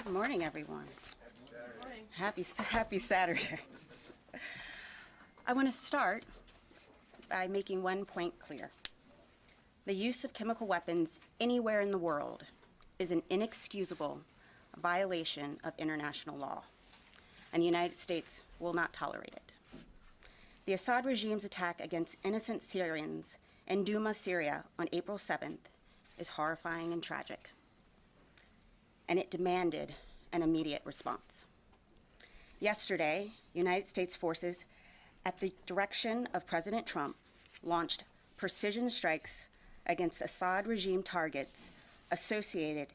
Good morning, everyone. Happy Saturday. I want to start by making one point clear. The use of chemical weapons anywhere in the world is an inexcusable violation of international law, and the United States will not tolerate it. The Assad regime's attack against innocent Syrians in Douma, Syria on April 7th is horrifying and tragic, and it demanded an immediate response. Yesterday, United States forces, at the direction of President Trump, launched precision strikes against Assad regime targets associated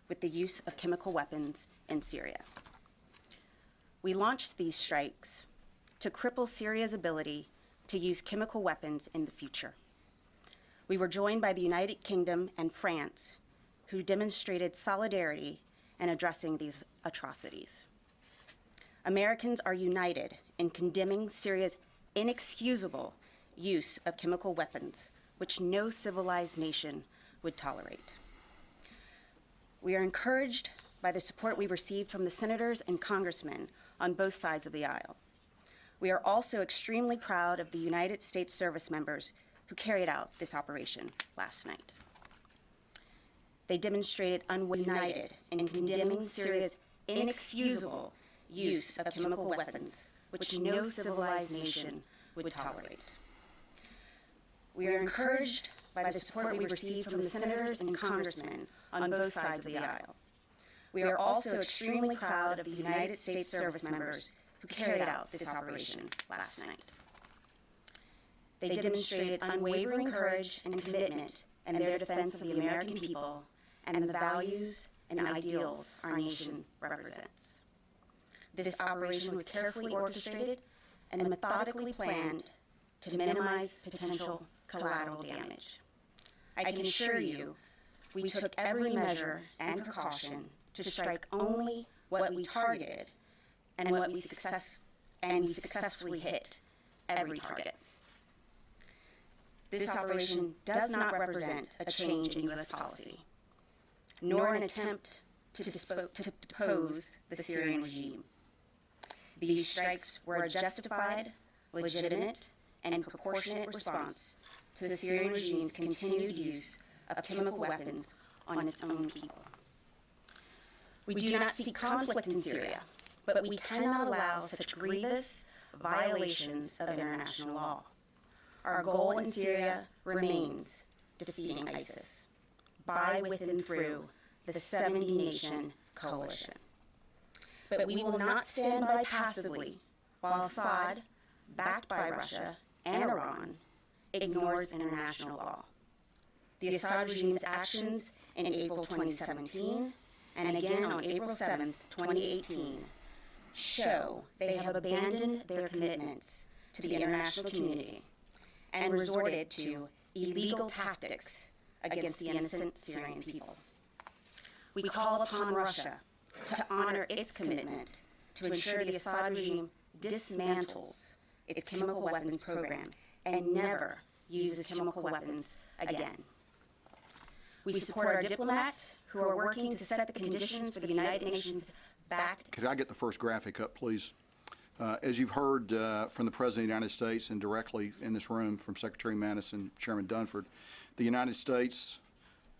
with the use of chemical weapons in Syria. We launched these strikes to cripple Syria's ability to use chemical weapons in the future. We were joined by the United Kingdom and France, who demonstrated solidarity in addressing these atrocities. Americans are united in condemning Syria's inexcusable use of chemical weapons, which no civilized nation would tolerate. We are encouraged by the support we received from the senators and congressmen on both sides of the aisle. We are also extremely proud of the United States service members who carried out this operation last night. They demonstrated united in condemning Syria's inexcusable use of chemical weapons, which no civilized nation would tolerate. We are encouraged by the support we received from the senators and congressmen on both sides of the aisle. We are also extremely proud of the United States service members who carried out this operation last night. They demonstrated unwavering courage and commitment in their defense of the American people and the values and ideals our nation represents. This operation was carefully orchestrated and methodically planned to minimize potential collateral damage. I can assure you, we took every measure and precaution to strike only what we targeted and we successfully hit every target. This operation does not represent a change in U.S. policy, nor an attempt to depose the Syrian regime. These strikes were a justified, legitimate, and proportionate response to the Syrian regime's continued use of chemical weapons on its own people. We do not seek conflict in Syria, but we cannot allow such grievous violations of international law. Our goal in Syria remains defeating ISIS by, with, and through the 70-nation coalition. But we will not stand by passively while Assad, backed by Russia and Iran, ignores international law. The Assad regime's actions in April 2017 and again on April 7, 2018, show they have abandoned their commitments to the international community and resorted to illegal tactics against the innocent Syrian people. We call upon Russia to honor its commitment to ensure the Assad regime dismantles its chemical weapons program and never uses chemical weapons again. We support our diplomats who are working to set the conditions for the United Nations backed. Could I get the first graphic up, please? As you've heard from the President of the United States and directly in this room from Secretary Mattis and Chairman Dunford, the United States,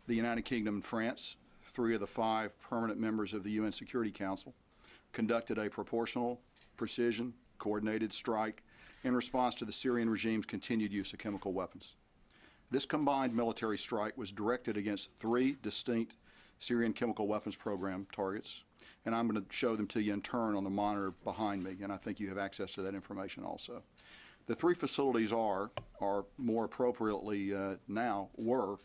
the United Kingdom, and France, 3 of the 5 permanent members of the UN Security Council, conducted a proportional, precision, coordinated strike in response to the Syrian regime's continued use of chemical weapons. This combined military strike was directed against 3 distinct Syrian chemical weapons program targets, and I'm going to show them to you in turn on the monitor behind me, and I think you have access to that information also. The 3 facilities are more appropriately were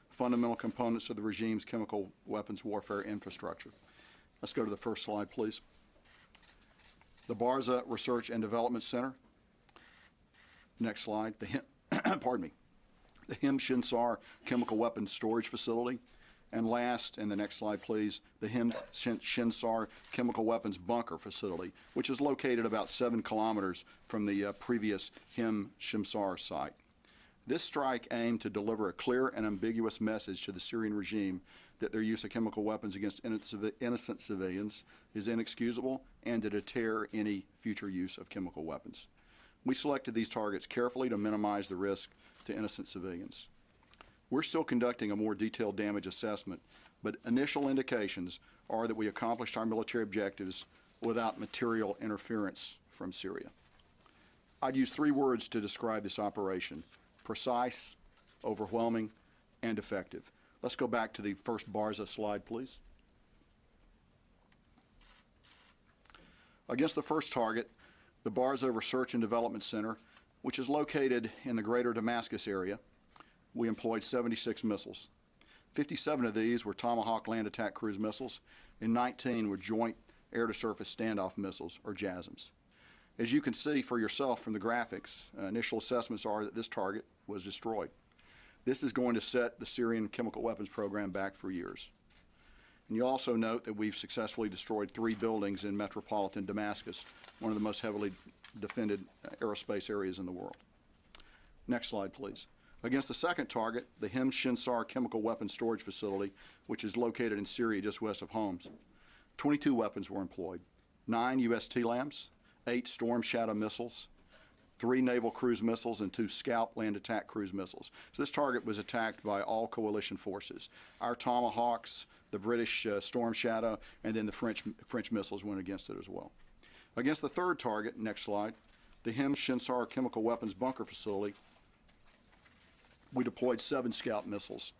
fundamental components of the regime's chemical weapons warfare infrastructure. Let's go to the first slide, please. The Barza Research and Development Center. Next slide. Pardon me. The Him Shinsar Chemical Weapons Storage Facility. And last, in the next slide, please, the Him Shinsar Chemical Weapons Bunker Facility, which is located about 7 kilometers from the previous Him Shinsar site. This strike aimed to deliver a clear and ambiguous message to the Syrian regime that their use of chemical weapons against innocent civilians is inexcusable and to deter any future use of chemical weapons. We selected these targets carefully to minimize the risk to innocent civilians. We're still conducting a more detailed damage assessment, but initial indications are that we accomplished our military objectives without material interference from Syria. I'd use 3 words to describe this operation: precise, overwhelming, and effective. Let's go back to the first Barza slide, please. Against the first target, the Barza Research and Development Center, which is located in the greater Damascus area, we employed 76 missiles. 57 of these were Tomahawk land attack cruise missiles, and 19 were Joint Air-to-Surface Standoff Missiles, or JASSMs. As you can see for yourself from the graphics, initial assessments are that this target was destroyed. This is going to set the Syrian chemical weapons program back for years. And you also note that we've successfully destroyed 3 buildings in metropolitan Damascus, one of the most heavily defended aerospace areas in the world. Next slide, please. Against the second target, the Hem Shinsar chemical weapons storage facility, which is located in Syria just west of Homs, 22 weapons were employed: 9 U.S. TLAMs, 8 Storm Shadow missiles, 3 naval cruise missiles, and 2 Scalp land attack cruise missiles. So this target was attacked by all coalition forces. Our Tomahawks, the British Storm Shadow, and then the French missiles went against it as well. Against the third target, next slide, the Hem Shinsar chemical weapons bunker facility, we deployed 7 Scalp missiles.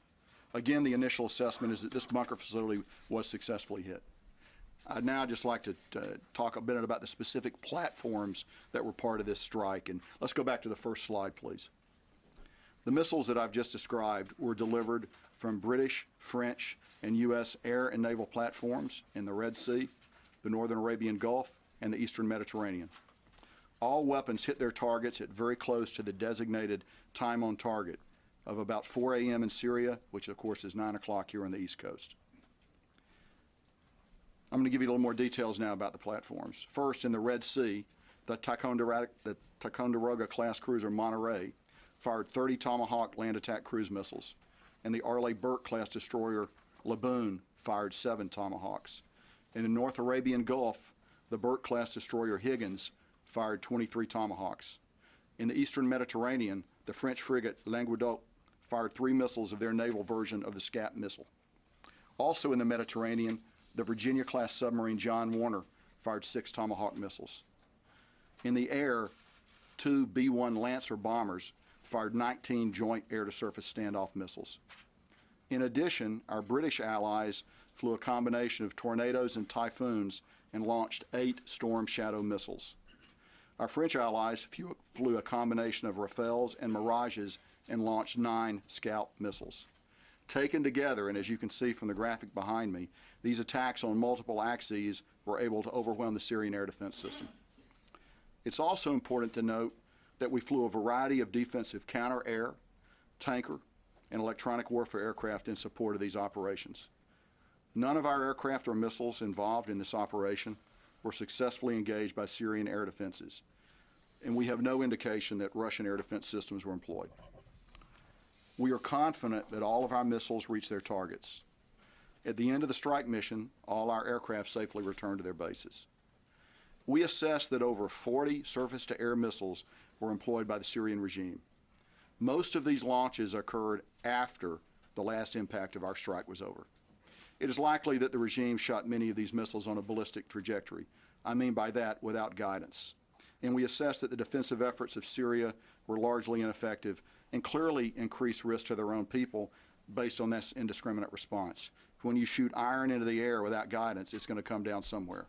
Again, the initial assessment is that this bunker facility was successfully hit. I'd now just like to talk a bit about the specific platforms that were part of this strike. And let's go back to the first slide, please. The missiles that I've just described were delivered from British, French, and U.S. air and naval platforms in the Red Sea, the Northern Arabian Gulf, and the Eastern Mediterranean. All weapons hit their targets at very close to the designated time on target of about 4 a.m. in Syria, which of course is 9 o'clock here on the East Coast. I'm going to give you a little more details now about the platforms. First, in the Red Sea, the Ticonderoga class cruiser Monterey fired 30 Tomahawk land attack cruise missiles, and the Arleigh Burke class destroyer Laboon fired 7 Tomahawks. In the North Arabian Gulf, the Burke class destroyer Higgins fired 23 Tomahawks. In the Eastern Mediterranean, the French frigate Languedoc fired 3 missiles of their naval version of the Scap missile. Also in the Mediterranean, the Virginia-class submarine John Warner fired 6 Tomahawk missiles. In the air, 2 B-1 Lancer bombers fired 19 Joint Air-to-Surface Standoff missiles. In addition, our British allies flew a combination of Tornadoes and Typhoons and launched 8 Storm Shadow missiles. Our French allies flew a combination of Rafales and Mirages and launched 9 Scalp missiles. Taken together, and as you can see from the graphic behind me, these attacks on multiple axes were able to overwhelm the Syrian air defense system. It's also important to note that we flew a variety of defensive counter-air, tanker, and electronic warfare aircraft in support of these operations. None of our aircraft or missiles involved in this operation were successfully engaged by Syrian air defenses, and we have no indication that Russian air defense systems were employed. We are confident that all of our missiles reached their targets. At the end of the strike mission, all our aircraft safely returned to their bases. We assessed that over 40 surface-to-air missiles were employed by the Syrian regime. Most of these launches occurred after the last impact of our strike was over. It is likely that the regime shot many of these missiles on a ballistic trajectory. I mean by that, without guidance. And we assessed that the defensive efforts of Syria were largely ineffective and clearly increased risk to their own people based on this indiscriminate response. When you shoot iron into the air without guidance, it's going to come down somewhere.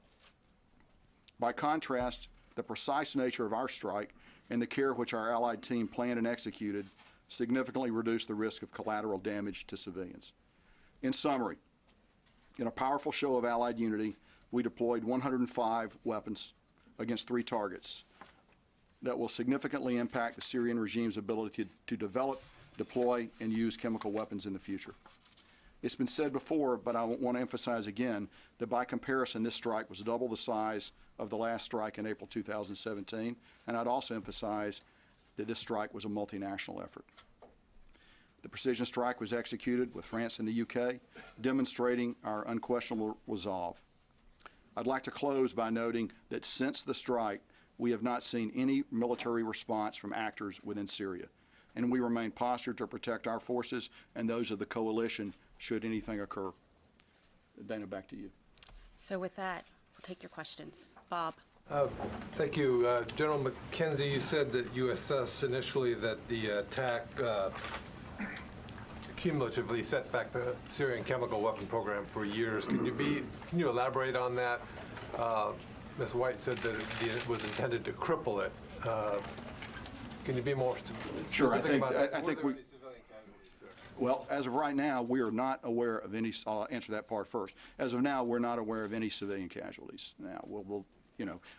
By contrast, the precise nature of our strike and the care which our Allied team planned and executed significantly reduced the risk of collateral damage to civilians. In summary, in a powerful show of Allied unity, we deployed 105 weapons against 3 targets that will significantly impact the Syrian regime's ability to develop, deploy, and use chemical weapons in the future. It's been said before, but I want to emphasize again that by comparison, this strike was double the size of the last strike in April 2017, and I'd also emphasize that this strike was a multinational effort. The precision strike was executed with France and the UK, demonstrating our unquestionable resolve. I'd like to close by noting that since the strike, we have not seen any military response from actors within Syria, and we remain postured to protect our forces and those of the coalition should anything occur. Dana, back to you. So with that, we'll take your questions. Bob. Thank you. General McKenzie, you said that you assessed initially that the attack cumulatively set back the Syrian chemical weapon program for years. Can you elaborate on that? Ms. White said that it was intended to cripple it. Can you be more specific Sure, about that? I think we. Well, as of right now, we are not aware of any. I'll answer that part first. As of now, we're not aware of any civilian casualties. Now,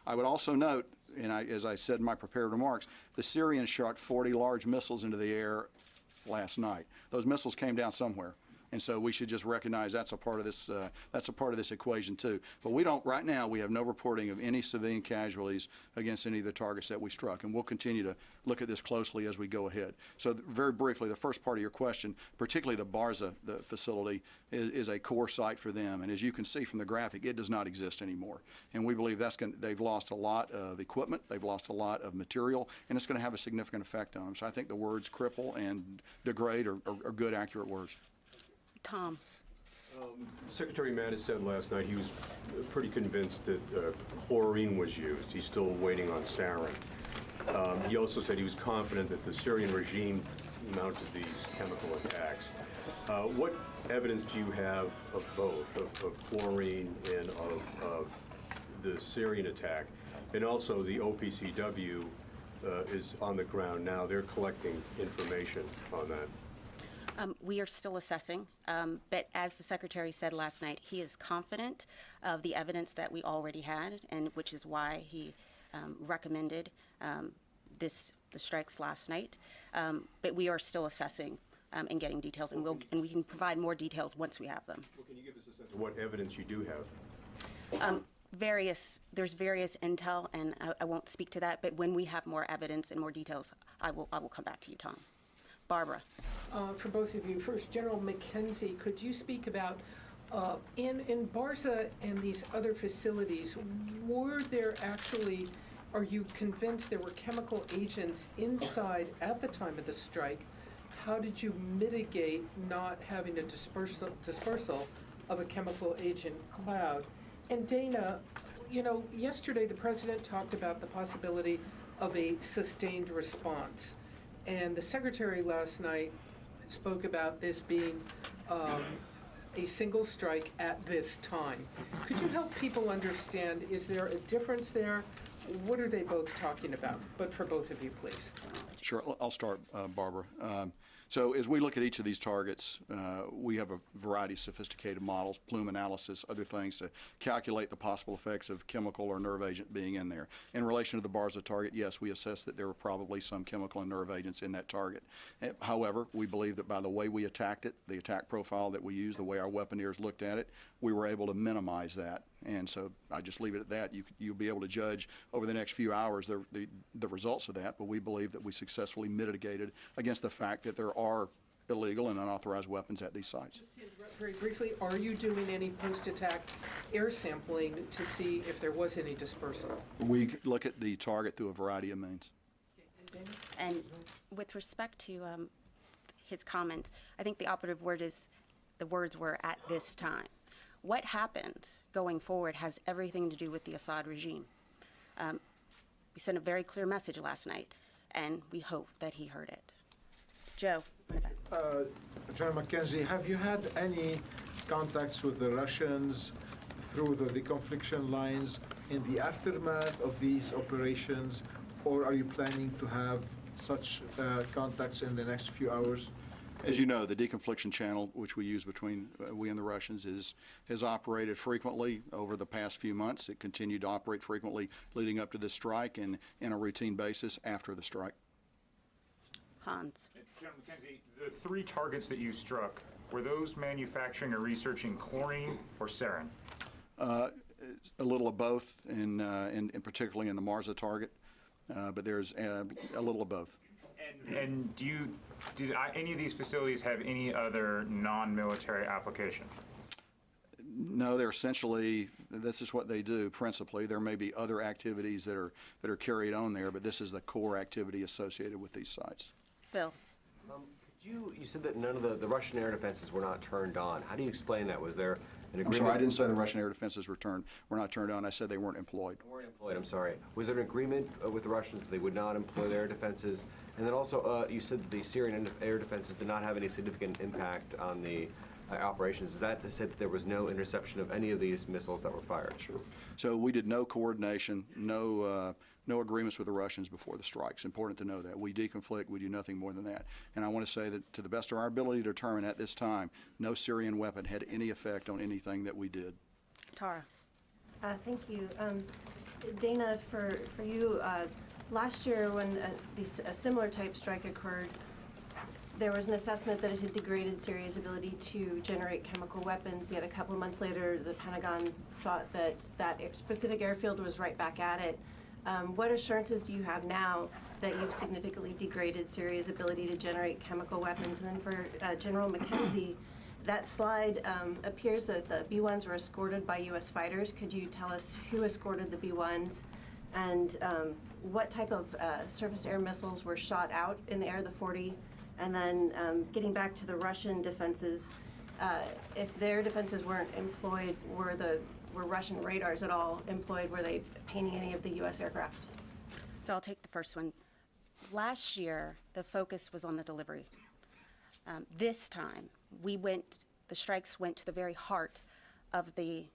I would also note, and as I said in my prepared remarks, the Syrians shot 40 large missiles into the air last night. Those missiles came down somewhere. And so we should just recognize that's a part of this. That's a part of this equation too. But we don't. Right now, we have no reporting of any civilian casualties against any of the targets that we struck, and we'll continue to look at this closely as we go ahead. So, very briefly, the first part of your question, particularly the Barza facility, is a core site for them. And as you can see from the graphic, it does not exist anymore. And we believe they've lost a lot of equipment, they've lost a lot of material, and it's going to have a significant effect on them. So I think the words cripple and degrade are good, accurate words. Tom. Secretary Mattis said last night he was pretty convinced that chlorine was used. He's still waiting on sarin. He also said he was confident that the Syrian regime mounted these chemical attacks. What evidence do you have of both, of chlorine and of the Syrian attack? And also the OPCW is on the ground now. They're collecting information on that. We are still assessing, but as the Secretary said last night, he is confident of the evidence that we already had, and which is why he recommended the strikes last night. But we are still assessing and getting details, and we can provide more details once we have them. Well, can you give us a sense of what evidence you do have? There's various intel, and I won't speak to that. But when we have more evidence and more details, I will come back to you, Tom. Barbara. For both of you, first, General McKenzie, could you speak about in Barza and these other facilities, are you convinced there were chemical agents inside at the time of the strike? How did you mitigate not having a dispersal of a chemical agent cloud? And Dana, yesterday the President talked about the possibility of a sustained response. And the Secretary last night spoke about this being a single strike at this time. Could you help people understand, is there a difference there? What are they both talking about? But for both of you, please. Sure, I'll start, Barbara. So as we look at each of these targets, we have a variety of sophisticated models, plume analysis, other things to calculate the possible effects of chemical or nerve agent being in there. In relation to the Barza target, yes, we assessed that there were probably some chemical and nerve agents in that target. However, we believe that by the way we attacked it, the attack profile that we used, the way our weaponeers looked at it, we were able to minimize that. And so I just leave it at that. You'll be able to judge over the next few hours the results of that, but we believe that we successfully mitigated against the fact that there are illegal and unauthorized weapons at these sites. Just to interrupt very briefly, are you doing any post-attack air sampling to see if there was any dispersal? We look at the target through a variety of means. Okay. And with respect to his comments, I think the operative word is, the words were "at this time." What happens going forward has everything to do with the Assad regime. We sent a very clear message last night, and we hope that he heard it. Joe. General McKenzie, have you had any contacts with the Russians through the deconfliction lines in the aftermath of these operations, or are you planning to have such contacts in the next few hours? As you know, the deconfliction channel, which we use between we and the Russians, has operated frequently over the past few months. It continued to operate frequently leading up to this strike and in a routine basis after the strike. Hans. General McKenzie, the 3 targets that you struck, were those manufacturing or researching chlorine or sarin? A little of both, and particularly in the Marza target, but there's a little of both. And And did any of these facilities have any other non-military application? No, they're essentially, this is what they do principally. There may be other activities that are carried on there, but this is the core activity associated with these sites. Phil? You said that none of the Russian air defenses were not turned on. How do you explain that? Was there an I'm agreement? sorry, I didn't say the Russian air defenses were not turned on. I said they weren't employed. They weren't employed, I'm sorry. Was there an agreement with the Russians that they would not employ their air defenses? And then also, you said that the Syrian air defenses did not have any significant impact on the operations. Is that to say that there was no interception of any of these missiles that were fired? Sure. So we did no coordination, no agreements with the Russians before the strikes. Important to know that. We deconflict, we do nothing more than that. And I want to say that to the best of our ability to determine at this time, no Syrian weapon had any effect on anything that we did. Tara? Thank you. Dana, for you, last year when a similar type strike occurred, there was an assessment that it had degraded Syria's ability to generate chemical weapons, yet a couple of months later, the Pentagon thought that specific airfield was right back at it. What assurances do you have now that you've significantly degraded Syria's ability to generate chemical weapons? And then for General McKenzie, that slide appears that the B-1s were escorted by U.S. fighters. Could you tell us who escorted the B-1s and what type of surface air missiles were shot out in the air, the 40? And then getting back to the Russian defenses, if their defenses weren't employed, were Russian radars at all employed? Were they painting any of the U.S. aircraft? So I'll take the first one. Last year, the focus was on the delivery. This time, the strikes went to the very heart of the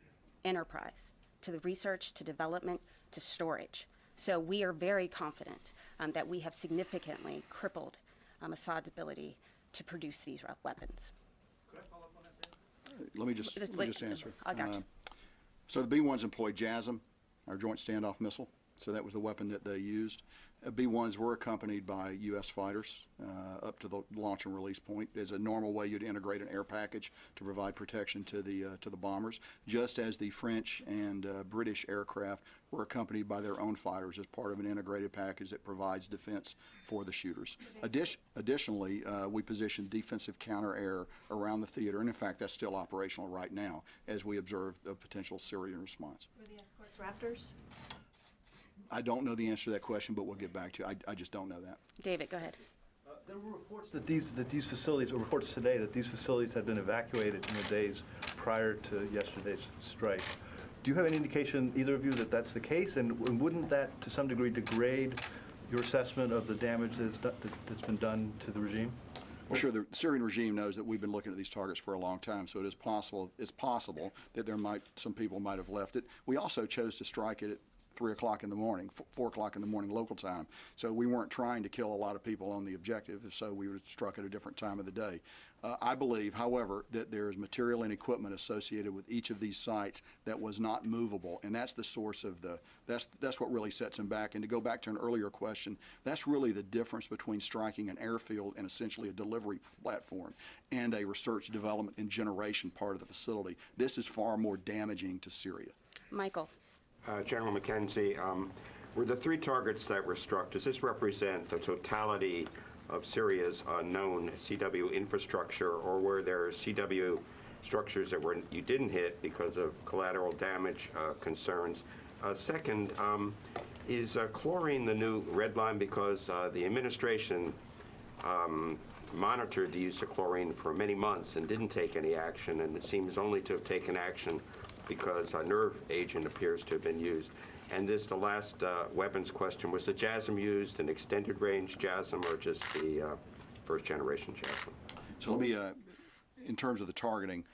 enterprise, to the research, to development, to storage. So we are very confident that we have significantly crippled Assad's ability to produce these weapons. Let me just answer. I got you. So the B-1s employed JASM, our Joint Standoff Missile. So that was the weapon that they used. B-1s were accompanied by U.S. fighters up to the launch and release point. As a normal way you'd integrate an air package to provide protection to the bombers, just as the French and British aircraft were accompanied by their own fighters as part of an integrated package that provides defense for the shooters. Additionally, we positioned defensive counter-air around the theater, and in fact that's still operational right now as we observe a potential Syrian response. Were the escorts Raptors? I don't know the answer to that question, but we'll get back to you. I just don't know that. David, go ahead. There were reports that these facilities, or reports today, that these facilities had been evacuated in the days prior to yesterday's strike. Do you have any indication, either of you, that that's the case? And wouldn't that, to some degree, degrade your assessment of the damage that's been done to the regime? Well, sure. The Syrian regime knows that we've been looking at these targets for a long time, so it is possible. It's possible that some people might have left it. We also chose to strike it at 3 o'clock in the morning, 4 o'clock in the morning local time. So we weren't trying to kill a lot of people on the objective, so we were struck at a different time of the day. I believe, however, that there is material and equipment associated with each of these sites that was not movable, and that's the source of that's what really sets them back. And to go back to an earlier question, that's really the difference between striking an airfield and essentially a delivery platform and a research, development, and generation part of the facility. This is far more damaging to Syria. Michael. General McKenzie, were the 3 targets that were struck, does this represent the totality of Syria's known CW infrastructure, or were there CW structures that you didn't hit because of collateral damage concerns? Second, is chlorine the new red line, because the administration monitored the use of chlorine for many months and didn't take any action, and it seems only to have taken action because a nerve agent appears to have been used. And the last weapons question, was the JASM used, an extended range JASM, or just the first generation JASM? So let me, in terms of the targeting,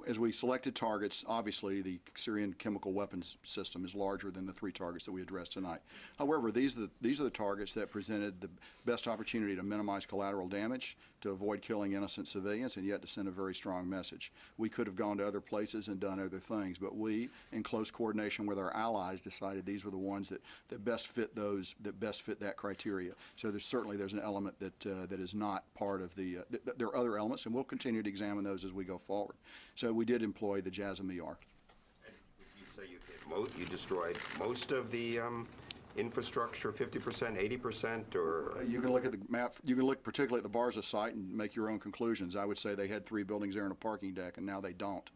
as we selected targets, obviously the Syrian chemical weapons system is larger than the 3 targets that we addressed tonight. However, these are the targets that presented the best opportunity to minimize collateral damage, to avoid killing innocent civilians, and yet to send a very strong message. We could have gone to other places and done other things, but we, in close coordination with our allies, decided these were the ones that best fit that criteria. So there's an element that is not part of the. There are other elements, and we'll continue to examine those as we go forward. So we did employ the JASM ER. You say you destroyed most of the infrastructure, 50%, 80%, or? You can look at the map, you can look particularly at the Barza site and make your own conclusions. I would say they had 3 buildings there and a parking deck, and now they don't.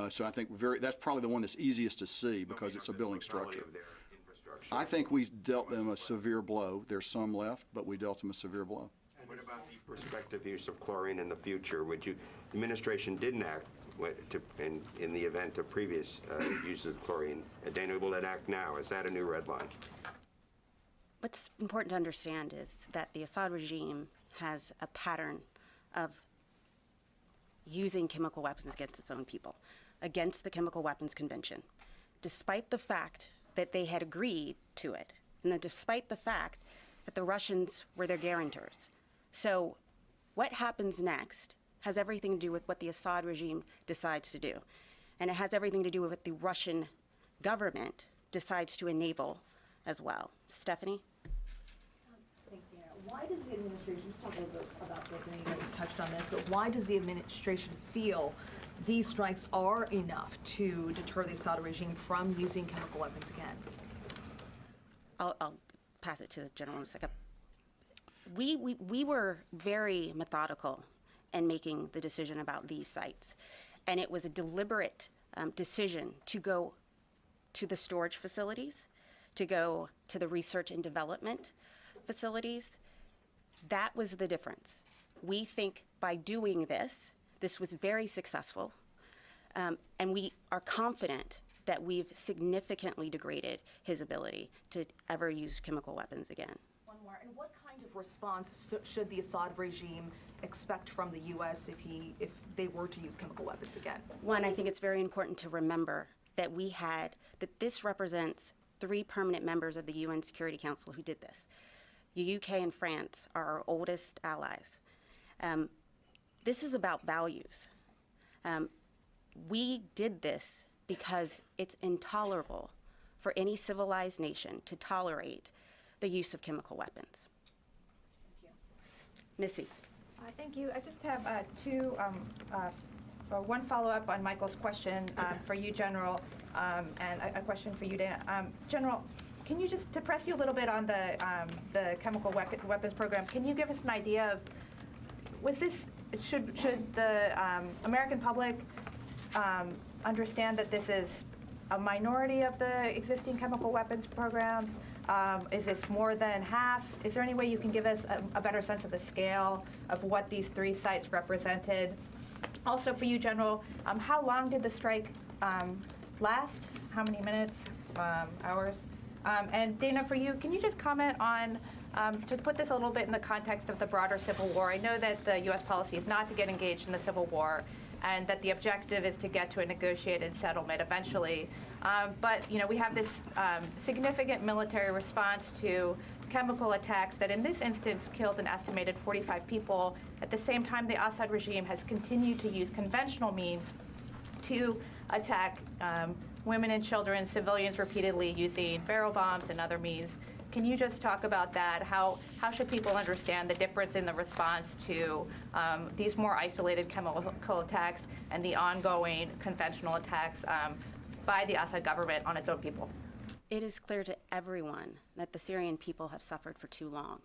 So I think that's probably the one that's easiest to see because it's a building structure. I think we dealt them a severe blow. There's some left, but we dealt them a severe blow. What about the prospective use of chlorine in the future? The administration didn't act in the event of previous uses of chlorine. Dana, will it act now? Is that a new red line? What's important to understand is that the Assad regime has a pattern of using chemical weapons against its own people, against the Chemical Weapons Convention, despite the fact that they had agreed to it, and then despite the fact that the Russians were their guarantors. So what happens next has everything to do with what the Assad regime decides to do. And it has everything to do with what the Russian government decides to enable as well. Stephanie? Thanks, Dana. Why does the administration, just talk a little bit about this, and you guys have touched on this, but why does the administration feel these strikes are enough to deter the Assad regime from using chemical weapons again? I'll pass it to the general in a second. We were very methodical in making the decision about these sites, and it was a deliberate decision to go to the storage facilities, to go to the research and development facilities. That was the difference. We think by doing this, this was very successful, and we are confident that we've significantly degraded his ability to ever use chemical weapons again. One more, and what kind of response should the Assad regime expect from the U.S. if they were to use chemical weapons again? One, I think it's very important to remember that that this represents 3 permanent members of the UN Security Council who did this. The UK and France are our oldest allies. This is about values. We did this because it's intolerable for any civilized nation to tolerate the use of chemical weapons. Thank you. Missy. Thank you. I just have one follow-up on Michael's question for you, General, and a question for you, Dana. General, can you just, to press you a little bit on the chemical weapons program, can you give us an idea of, should the American public understand that this is a minority of the existing chemical weapons programs? Is this more than half? Is there any way you can give us a better sense of the scale of what these 3 sites represented? Also for you, General, how long did the strike last? How many minutes, hours? And Dana, for you, can you just comment on, to put this a little bit in the context of the broader civil war? I know that the U.S. policy is not to get engaged in the civil war, and that the objective is to get to a negotiated settlement eventually. But we have this significant military response to chemical attacks that in this instance killed an estimated 45 people. At the same time, the Assad regime has continued to use conventional means to attack women and children, civilians repeatedly using barrel bombs and other means. Can you just talk about that? How should people understand the difference in the response to these more isolated chemical attacks and the ongoing conventional attacks by the Assad government on its own people? It is clear to everyone that the Syrian people have suffered for too long.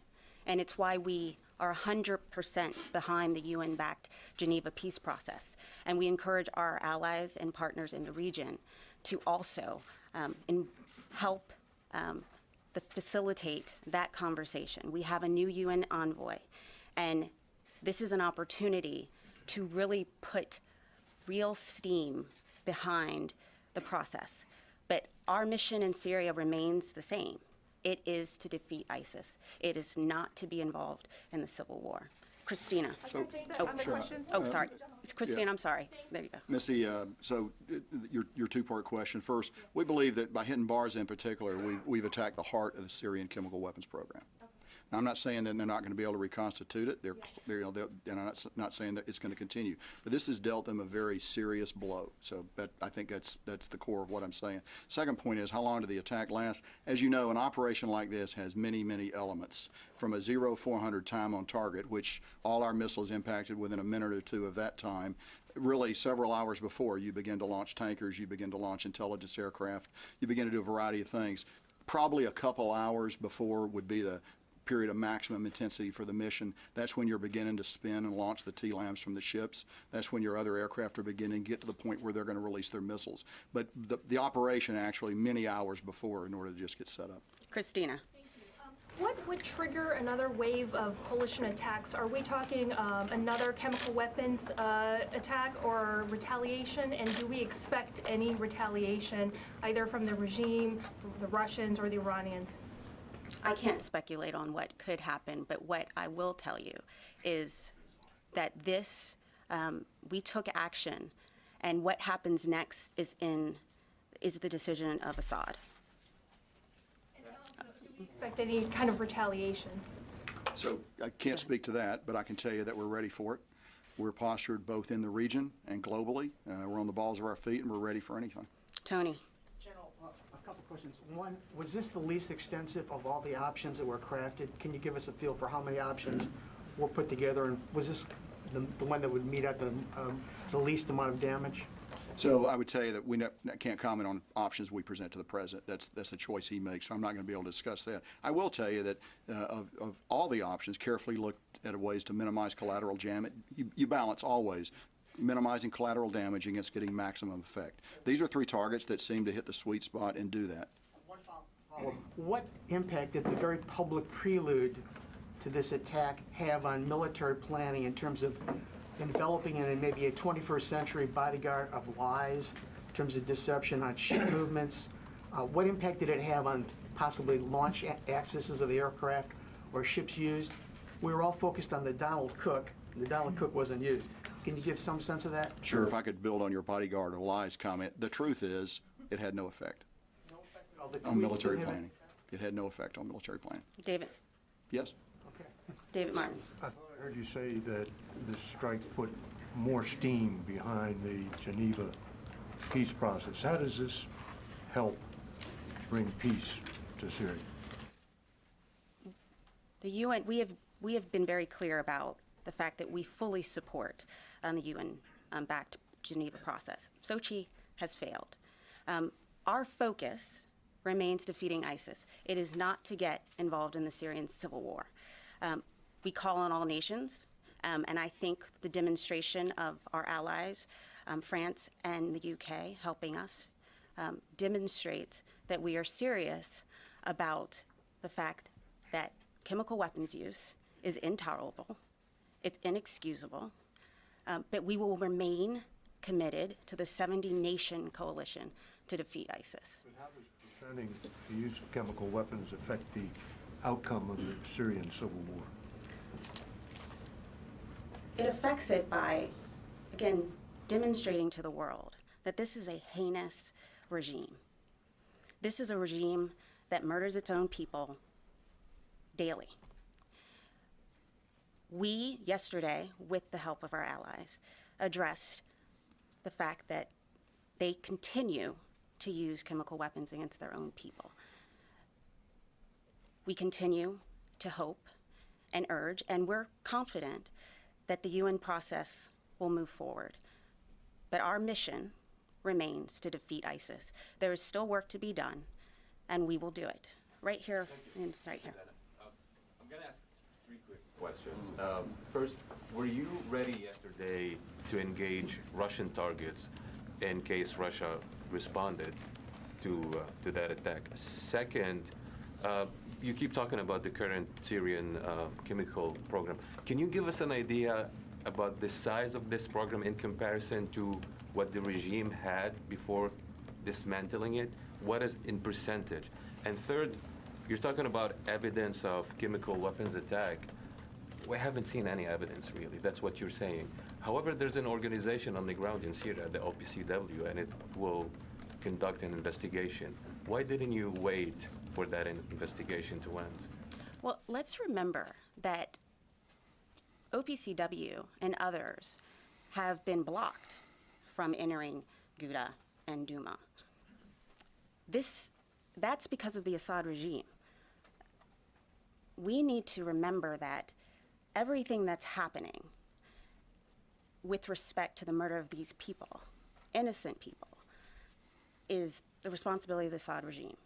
And it's why we are 100% behind the UN-backed Geneva peace process. And we encourage our allies and partners in the region to also help facilitate that conversation. We have a new UN envoy, and this is an opportunity to really put real steam behind the process. But our mission in Syria remains the same. It is to defeat ISIS. It is not to be involved in the civil war. Christina. So, Sorry. It's Christina, I'm sorry. There you go. Missy, your 2-part question. First, we believe that by hitting Barza in particular, we've attacked the heart of the Syrian chemical weapons program. Now, I'm not saying that they're not going to be able to reconstitute it. And I'm not saying that it's going to continue. But this has dealt them a very serious blow. So I think that's the core of what I'm saying. Second point is, how long did the attack last? As you know, an operation like this has many, many elements. From a 0-400 time on target, which all our missiles impacted within a minute or 2 of that time, really several hours before you begin to launch tankers, you begin to launch intelligence aircraft, you begin to do a variety of things. Probably a couple hours before would be the period of maximum intensity for the mission. That's when you're beginning to spin and launch the TLAMs from the ships. That's when your other aircraft are beginning to get to the point where they're going to release their missiles. But the operation actually many hours before in order to just get set up. Christina. What would trigger another wave of coalition attacks? Are we talking another chemical weapons attack or retaliation? And do we expect any retaliation either from the regime, the Russians, or the Iranians? I can't speculate on what could happen, but what I will tell you is that this, we took action, and what happens next is the decision of Assad. Expect any kind of retaliation? So I can't speak to that, but I can tell you that we're ready for it. We're postured both in the region and globally. We're on the balls of our feet, and we're ready for anything. Tony. General, a couple questions. One, was this the least extensive of all the options that were crafted? Can you give us a feel for how many options were put together, and was this the one that would meet at the least amount of damage? So I would tell you that we can't comment on options we present to the president. That's a choice he makes, so I'm not going to be able to discuss that. I will tell you that of all the options, carefully looked at ways to minimize collateral damage. You balance always minimizing collateral damage against getting maximum effect. These are three targets that seem to hit the sweet spot and do that. One follow-up. What impact did the very public prelude to this attack have on military planning in terms of enveloping in maybe a 21st century bodyguard of lies, in terms of deception on ship movements? What impact did it have on possibly launch accesses of the aircraft or ships used? We were all focused on the Donald Cook. The Donald Cook wasn't used. Can you give some sense of that? Sure, if I could build on your bodyguard of lies comment. The truth is, it had no effect on military planning. It had no effect on military planning. David. Yes? Okay. David Martin. I thought I heard you say that this strike put more steam behind the Geneva peace process. How does this help bring peace to Syria? The UN, we have been very clear about the fact that we fully support the UN-backed Geneva process. Sochi has failed. Our focus remains defeating ISIS. It is not to get involved in the Syrian civil war. We call on all nations, and I think the demonstration of our allies, France and the UK, helping us, demonstrates that we are serious about the fact that chemical weapons use is intolerable, it's inexcusable, but we will remain committed to the 70-nation coalition to defeat ISIS. But how does preventing the use of chemical weapons affect the outcome of the Syrian civil war? It affects it by, again, demonstrating to the world that this is a heinous regime. This is a regime that murders its own people daily. We, yesterday, with the help of our allies, addressed the fact that they continue to use chemical weapons against their own people. We continue to hope and urge, and we're confident that the UN process will move forward. But our mission remains to defeat ISIS. There is still work to be done, and we will do it. Right here and right here. I'm going to ask three quick questions. First, were you ready yesterday to engage Russian targets in case Russia responded to that attack? Second, you keep talking about the current Syrian chemical program. Can you give us an idea about the size of this program in comparison to what the regime had before dismantling it? What is in percentage? And third, you're talking about evidence of chemical weapons attack. We haven't seen any evidence, really. That's what you're saying. However, there's an organization on the ground in Syria, the OPCW, and it will conduct an investigation. Why didn't you wait for that investigation to end? Well, let's remember that OPCW and others have been blocked from entering Ghouta and Douma. That's because of the Assad regime. We need to remember that everything that's happening with respect to the murder of these people, innocent people, is the responsibility of the Assad regime.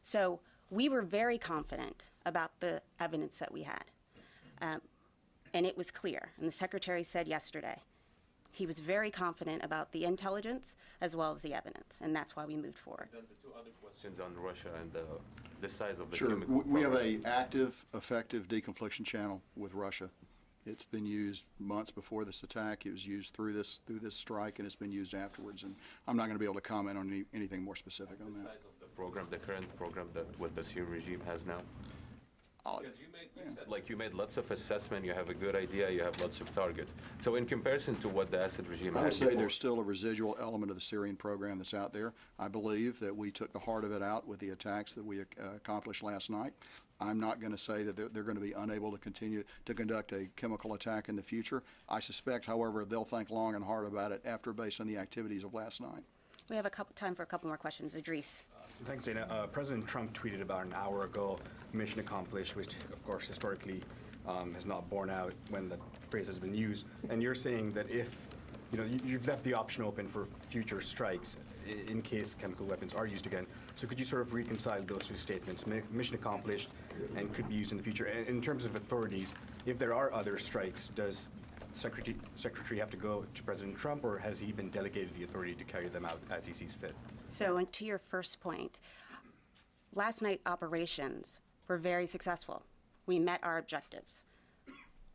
So We were very confident about the evidence that we had. And it was clear, and the Secretary said yesterday, he was very confident about the intelligence as well as the evidence, and that's why we moved forward. Then the two other questions on Russia and the size of the Sure. chemical We have program. a active, effective deconfliction channel with Russia. It's been used months before this attack. It was used through this strike, and it's been used afterwards. And I'm not going to be able to comment on anything more specific on The that. size of the program, the current program that what the Syrian regime has now? Because you said, like, you made lots of assessment, you have a good idea, you have lots of targets. So in comparison to what the Assad regime I had would say before- there's still a residual element of the Syrian program that's out there. I believe that we took the heart of it out with the attacks that we accomplished last night. I'm not going to say that they're going to be unable to continue to conduct a chemical attack in the future. I suspect, however, they'll think long and hard about it after, based on the activities of last night. We have time for a couple more questions. Idris. Thanks, Dana. President Trump tweeted about an hour ago, mission accomplished, which of course historically has not borne out when the phrase has been used. And you're saying that if, you've left the option open for future strikes in case chemical weapons are used again. So could you sort of reconcile those two statements, mission accomplished and could be used in the future? And in terms of authorities, if there are other strikes, does Secretary have to go to President Trump, or has he been delegated the authority to carry them out as he sees fit? So, and to your first point, last night operations were very successful. We met our objectives.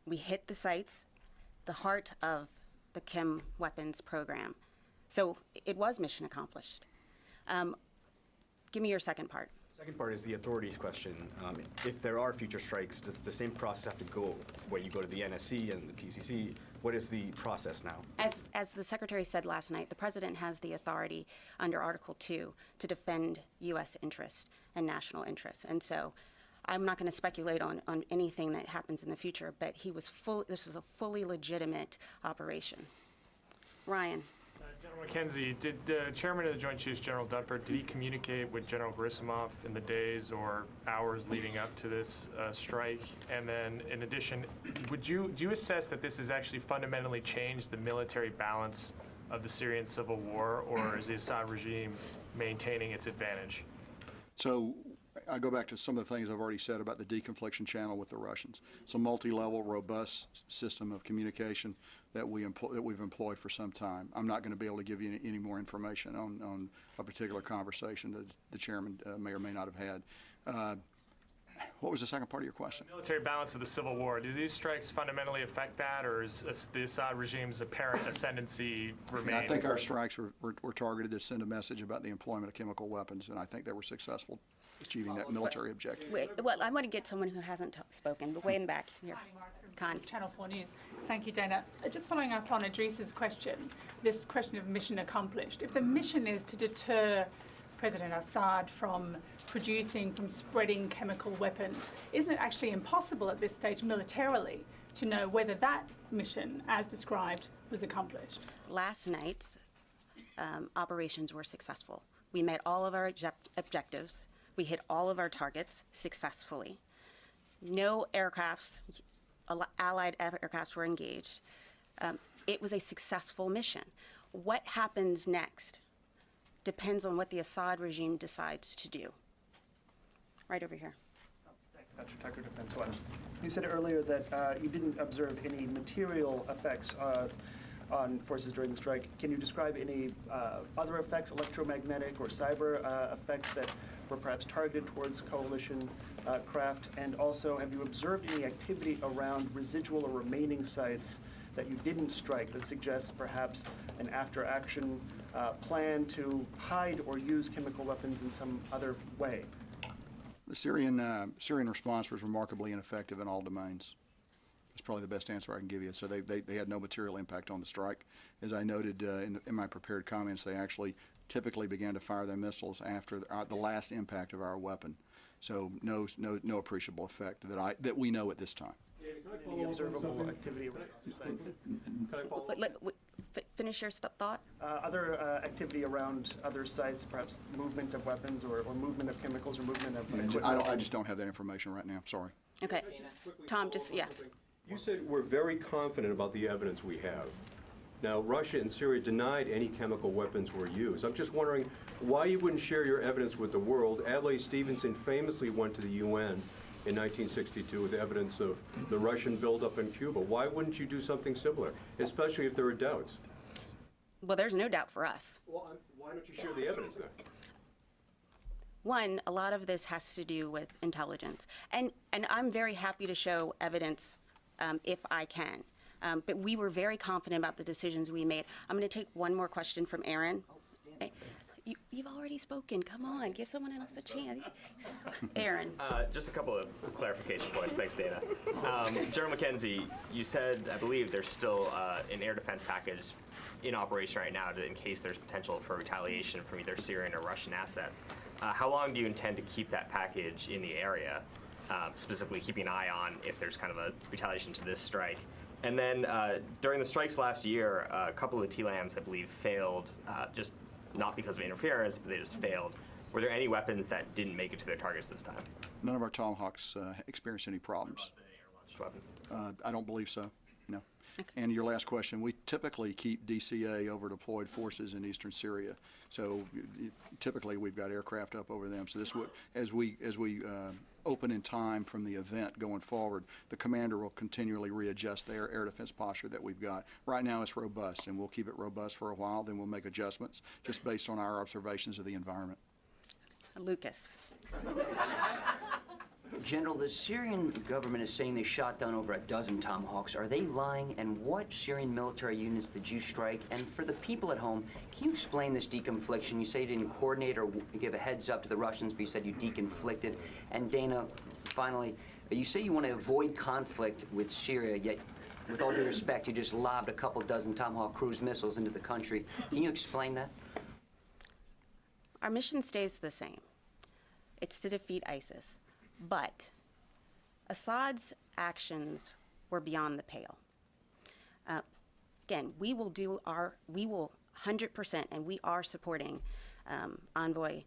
We hit the sites, the heart of the chem weapons program. So it was mission accomplished. Give me your second part. Second part is the authorities question. If there are future strikes, does the same process have to go where you go to the NSC and the PCC? What is the process now? As the Secretary said last night, the President has the authority under Article 2 to defend U.S. interests and national interests. And so I'm not going to speculate on anything that happens in the future, but this was a fully legitimate operation. Ryan. General McKenzie, did the Chairman of the Joint Chiefs, General Dunford, did he communicate with General Gerasimov in the days or hours leading up to this strike? And then, in addition, do you assess that this has actually fundamentally changed the military balance of the Syrian civil war, or is the Assad regime maintaining its advantage? So I go back to some of the things I've already said about the deconfliction channel with the Russians. It's a multi-level, robust system of communication that we've employed for some time. I'm not going to be able to give you any more information on a particular conversation that the chairman may or may not have had. What was the second part of your question? Military balance of the civil war. Do these strikes fundamentally affect that, or is the Assad regime's apparent ascendancy remain? I think our strikes were targeted to send a message about the employment of chemical weapons, and I think they were successful achieving that military objective. Wait, well, I want to get someone who hasn't spoken, but way in the back here. Connie. Channel 4 News. Thank you, Dana. Just following up on Idris's question, this question of mission accomplished. If the mission is to deter President Assad from spreading chemical weapons, isn't it actually impossible at this stage militarily to know whether that mission, as described, was accomplished? Last night's operations were successful. We met all of our objectives. We hit all of our targets successfully. No aircrafts, allied aircrafts were engaged. It was a successful mission. What happens next depends on what the Assad regime decides to do. Right over here. Thanks, Patrick Tucker, Defense One. You said earlier that you didn't observe any material effects on forces during the strike. Can you describe any other effects, electromagnetic or cyber effects that were perhaps targeted towards coalition craft? And also, have you observed any activity around residual or remaining sites that you didn't strike that suggests perhaps an after-action plan to hide or use chemical weapons in some other way? The Syrian response was remarkably ineffective in all domains. That's probably the best answer I can give you. So they had no material impact on the strike. As I noted in my prepared comments, they actually typically began to fire their missiles after the last impact of our weapon. So no appreciable effect that we know at this time. Any observable activity around sites? Finish your thought. Other activity around other sites, perhaps movement of weapons or movement of chemicals or movement of equipment? I just don't have that information right now. Sorry. Okay. Tom, just, yeah. You said we're very confident about the evidence we have. Now, Russia and Syria denied any chemical weapons were used. I'm just wondering why you wouldn't share your evidence with the world. Adlai Stevenson famously went to the UN in 1962 with evidence of the Russian buildup in Cuba. Why wouldn't you do something similar, especially if there are doubts? Well, there's no doubt for us. Well, why don't you share the evidence then? One, a lot of this has to do with intelligence. And I'm very happy to show evidence if I can. But we were very confident about the decisions we made. I'm going to take one more question from Aaron. You've already spoken. Come on, give someone else a chance. Aaron. Just a couple of clarification points. Thanks, Dana. General McKenzie, you said, I believe, there's still an air defense package in operation right now in case there's potential for retaliation from either Syrian or Russian assets. How long do you intend to keep that package in the area, specifically keeping an eye on if there's kind of a retaliation to this strike? And then during the strikes last year, a couple of the TLAMs, I believe, failed, just not because of interference, but they just failed. Were there any weapons that didn't make it to their targets this time? None of our Tomahawks experienced any problems. Weapons? I don't believe so, no. And your last question, we typically keep DCA over deployed forces in eastern Syria. So typically we've got aircraft up over them. So this would, as we open in time from the event going forward, the commander will continually readjust the air defense posture that we've got. Right now it's robust, and we'll keep it robust for a while, then we'll make adjustments just based on our observations of the environment. Lucas. General, the Syrian government is saying they shot down over a dozen Tomahawks. Are they lying? And what Syrian military units did you strike? And for the people at home, can you explain this deconfliction? You say you didn't coordinate or give a heads up to the Russians, but you said you deconflicted. And Dana, finally, you say you want to avoid conflict with Syria, yet with all due respect, you just lobbed a couple dozen Tomahawk cruise missiles into the country. Can you explain that? Our mission stays the same. It's to defeat ISIS. But Assad's actions were beyond the pale. Again, we will 100%, and we are supporting Envoy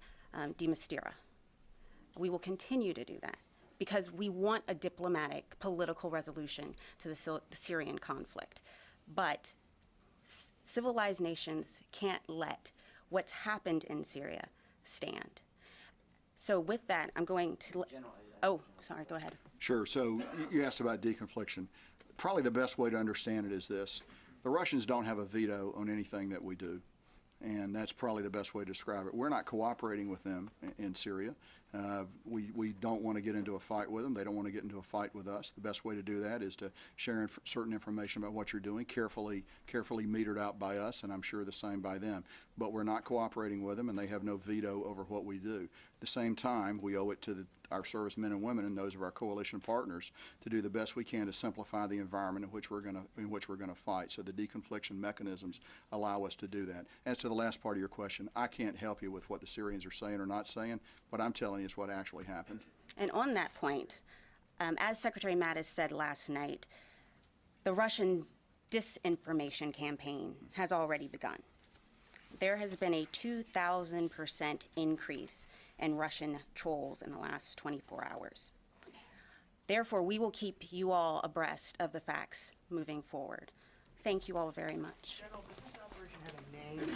de Mistura. We will continue to do that because we want a diplomatic, political resolution to the Syrian conflict. But civilized nations can't let what's happened in Syria stand. So with that, I'm going to... Oh, sorry, go ahead. Sure. So you asked about deconfliction. Probably the best way to understand it is this. The Russians don't have a veto on anything that we do, and that's probably the best way to describe it. We're not cooperating with them in Syria. We don't want to get into a fight with them. They don't want to get into a fight with us. The best way to do that is to share certain information about what you're doing, carefully metered out by us, and I'm sure the same by them. But we're not cooperating with them, and they have no veto over what we do. At the same time, we owe it to our servicemen and women and those of our coalition partners to do the best we can to simplify the environment in which we're going to fight. So the deconfliction mechanisms allow us to do that. As to the last part of your question, I can't help you with what the Syrians are saying or not saying. What I'm telling you is what actually happened. And on that point, as Secretary Mattis said last night, the Russian disinformation campaign has already begun. There has been a 2,000% increase in Russian trolls in the last 24 hours. Therefore, we will keep you all abreast of the facts moving forward. Thank you all very much. General, does this operation have a name?